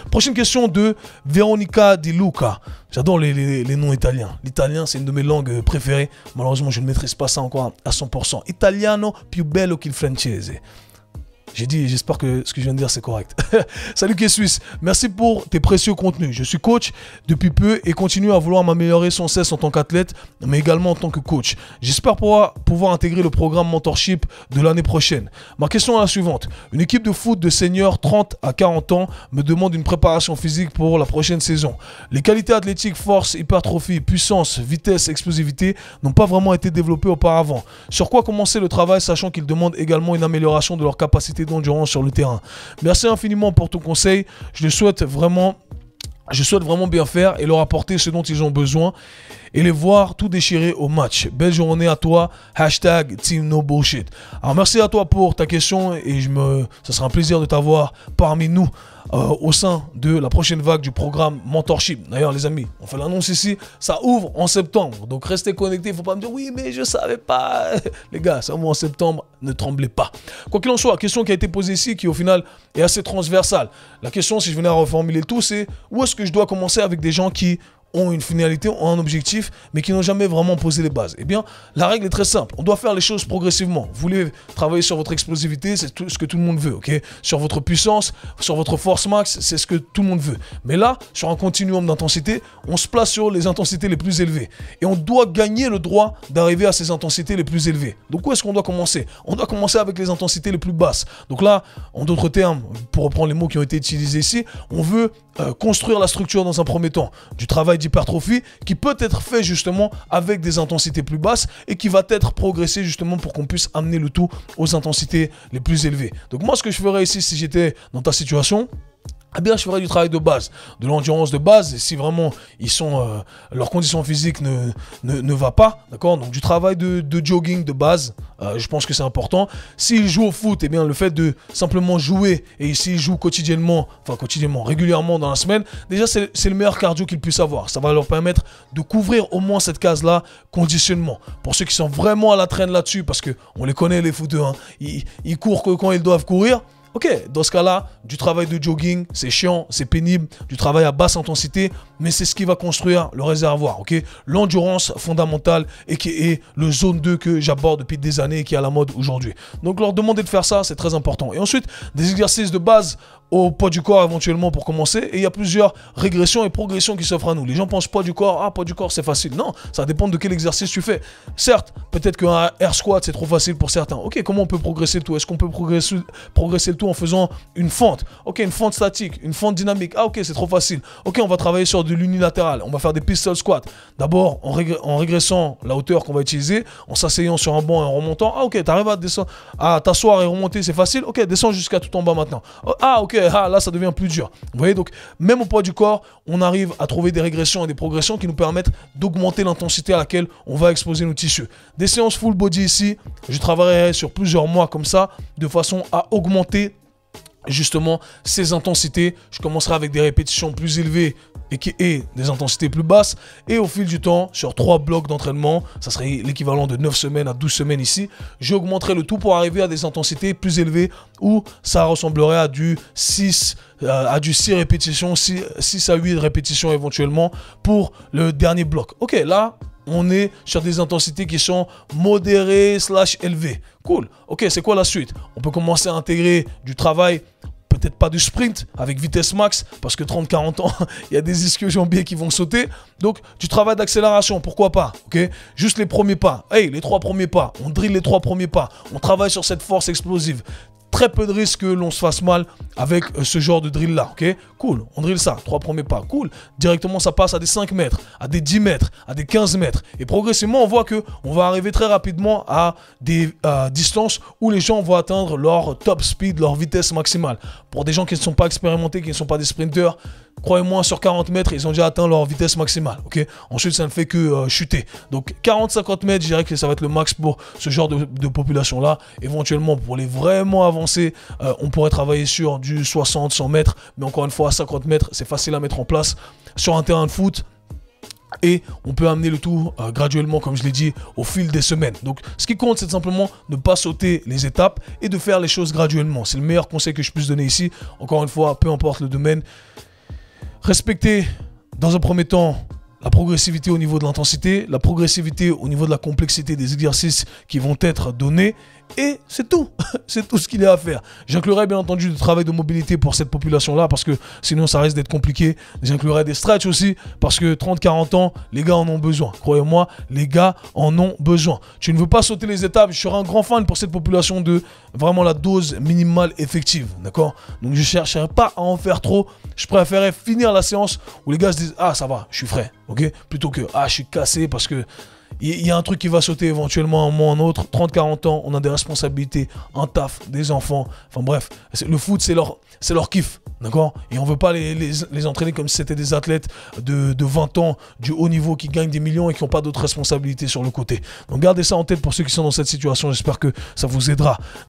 Prochaine question de Veronica Di Luca. J'adore les noms italiens. L'italien, c'est une de mes langues préférées. Malheureusement, je ne maîtrise pas ça encore à 100%. Italiano più bello che il francese. J'ai dit, j'espère que ce que je viens de dire, c'est correct. Salut K-Suisse, merci pour tes précieux contenus. Je suis coach depuis peu et continue à vouloir m'améliorer sans cesse en tant qu'athlète, mais également en tant que coach. J'espère pouvoir intégrer le programme mentorship de l'année prochaine. Ma question est la suivante. Une équipe de foot de seniors 30 à 40 ans me demande une préparation physique pour la prochaine saison. Les qualités athlétiques, force, hypertrophie, puissance, vitesse, explosivité n'ont pas vraiment été développées auparavant. Sur quoi commencer le travail, sachant qu'ils demandent également une amélioration de leur capacité d'endurance sur le terrain. Merci infiniment pour ton conseil. Je souhaite vraiment bien faire et leur apporter ce dont ils ont besoin et les voir tout déchirer au match. Belle journée à toi. Hashtag Team No Bullshit. Alors merci à toi pour ta question et ça sera un plaisir de t'avoir parmi nous au sein de la prochaine vague du programme Mentorship. D'ailleurs les amis, on fait l'annonce ici, ça ouvre en septembre. Donc restez connectés, il ne faut pas me dire oui mais je ne savais pas. Les gars, ça ouvre en septembre, ne tremblez pas. Quoi qu'il en soit, la question qui a été posée ici, qui au final est assez transversale. La question, si je venais à reformuler le tout, c'est où est-ce que je dois commencer avec des gens qui ont une finalité, ont un objectif, mais qui n'ont jamais vraiment posé les bases. Eh bien, la règle est très simple. On doit faire les choses progressivement. Vous voulez travailler sur votre explosivité, c'est tout ce que tout le monde veut, ok? Sur votre puissance, sur votre force max, c'est ce que tout le monde veut. Mais là, sur un continuum d'intensité, on se place sur les intensités les plus élevées. Et on doit gagner le droit d'arriver à ces intensités les plus élevées. Donc, où est-ce qu'on doit commencer? On doit commencer avec les intensités les plus basses. Donc là, en d'autres termes, pour reprendre les mots qui ont été utilisés ici, on veut construire la structure dans un premier temps du travail d'hypertrophie qui peut être fait justement avec des intensités plus basses et qui va être progressé justement pour qu'on puisse amener le tout aux intensités les plus élevées. Donc moi ce que je ferais ici si j'étais dans ta situation, eh bien, je ferai du travail de base, de l'endurance de base, et si vraiment leur condition physique ne va pas, d'accord, donc du travail de jogging de base, je pense que c'est important. S'ils jouent au foot, eh bien, le fait de simplement jouer, et s'ils jouent régulièrement dans la semaine, déjà, c'est le meilleur cardio qu'ils puissent avoir. Ça va leur permettre de couvrir au moins cette case-là, conditionnement. Pour ceux qui sont vraiment à la traîne là-dessus, parce qu'on les connaît, les footeux, hein, ils courent que quand ils doivent courir. Ok, dans ce cas-là, du travail de jogging, c'est chiant, c'est pénible, du travail à basse intensité, mais c'est ce qui va construire le réservoir, ok? L'endurance fondamentale et qui est le zone 2 que j'aborde depuis des années et qui est à la mode aujourd'hui. Donc leur demander de faire ça, c'est très important. Et ensuite, des exercices de base au poids du corps éventuellement pour commencer. Et il y a plusieurs régressions et progressions qui s'offrent à nous. Les gens pensent poids du corps, poids du corps c'est facile. Non, ça dépend de quel exercice tu fais. Certes, peut-être qu'un air squat c'est trop facile pour certains. Ok, comment on peut progresser le tout? Est-ce qu'on peut progresser le tout en faisant une fente? Ok, une fente statique, une fente dynamique. Ah ok, c'est trop facile. Ok, on va travailler sur de l'unilatéral. On va faire des pistol squats. D'abord, en régressant la hauteur qu'on va utiliser, en s'asseyant sur un banc et en remontant. Ah ok, tu arrives à descendre, à t'asseoir et remonter, c'est facile. Ok, descends jusqu'à tout en bas maintenant. Ah ok, là ça devient plus dur. Vous voyez, donc même au poids du corps, on arrive à trouver des régressions et des progressions qui nous permettent d'augmenter l'intensité à laquelle on va exposer nos tissus. Des séances full body ici, je travaillerai sur plusieurs mois comme ça, de façon à augmenter justement ces intensités. Je commencerai avec des répétitions plus élevées et des intensités plus basses, et au fil du temps, sur 3 blocs d'entraînement, ça serait l'équivalent de 9 semaines à 12 semaines ici, j'augmenterai le tout pour arriver à des intensités plus élevées où ça ressemblerait à du 6 répétitions, 6 à 8 répétitions éventuellement pour le dernier bloc. Ok, là on est sur des intensités qui sont modérées / élevées. Cool. Ok, c'est quoi la suite? On peut commencer à intégrer du travail, peut-être pas du sprint avec vitesse max, parce que 30-40 ans, il y a des ischio-jambiers qui vont sauter. Donc, du travail d'accélération, pourquoi pas, ok? Juste les premiers pas. Hey, les 3 premiers pas. On drill les 3 premiers pas. On travaille sur cette force explosive. Très peu de risques que l'on se fasse mal avec ce genre de drill là, ok? Cool, on drill ça, 3 premiers pas, cool. Directement ça passe à des 5 mètres, à des 10 mètres, à des 15 mètres. Et progressivement on voit que on va arriver très rapidement à des distances où les gens vont atteindre leur top speed, leur vitesse maximale. Pour des gens qui ne sont pas expérimentés, qui ne sont pas des sprinteurs, croyez-moi, sur 40 mètres, ils ont déjà atteint leur vitesse maximale, ok? Ensuite, ça ne fait que chuter. Donc, 40-50 mètres, je dirais que ça va être le max pour ce genre de population-là. Éventuellement, pour les vraiment avancés, on pourrait travailler sur du 60-100 mètres. Mais encore une fois, à 50 mètres, c'est facile à mettre en place. Sur un terrain de foot, Et on peut amener le tout graduellement, comme je l'ai dit, au fil des semaines. Donc, ce qui compte, c'est simplement ne pas sauter les étapes et de faire les choses graduellement. C'est le meilleur conseil que je puisse donner ici. Encore une fois, peu importe le domaine. Respectez, dans un premier temps, la progressivité au niveau de l'intensité, la progressivité au niveau de la complexité des exercices qui vont être donnés. Et c'est tout. C'est tout ce qu'il y a à faire. J'inclurai bien entendu du travail de mobilité pour cette population-là parce que sinon ça risque d'être compliqué. J'inclurai des stretch aussi parce que 30-40 ans, les gars en ont besoin. Croyez-moi, les gars en ont besoin. Tu ne veux pas sauter les étapes. Je serai un grand fan pour cette population de vraiment la dose minimale effective. D'accord? Donc je ne chercherai pas à en faire trop. Je préférerais finir la séance où les gars se disent « Ah, ça va, je suis frais. » Ok? Plutôt que « Ah, je suis cassé parce que... » Il y a un truc qui va sauter éventuellement un moment ou un autre. 30-40 ans, on a des responsabilités, un taf, des enfants. Enfin bref, le foot, c'est leur kiff. D'accord? Et on ne veut pas les entraîner comme si c'était des athlètes de 20 ans, du haut niveau, qui gagnent des millions et qui n'ont pas d'autres responsabilités sur le côté. Donc gardez ça en tête pour ceux qui sont dans cette situation. J'espère que ça vous aidera.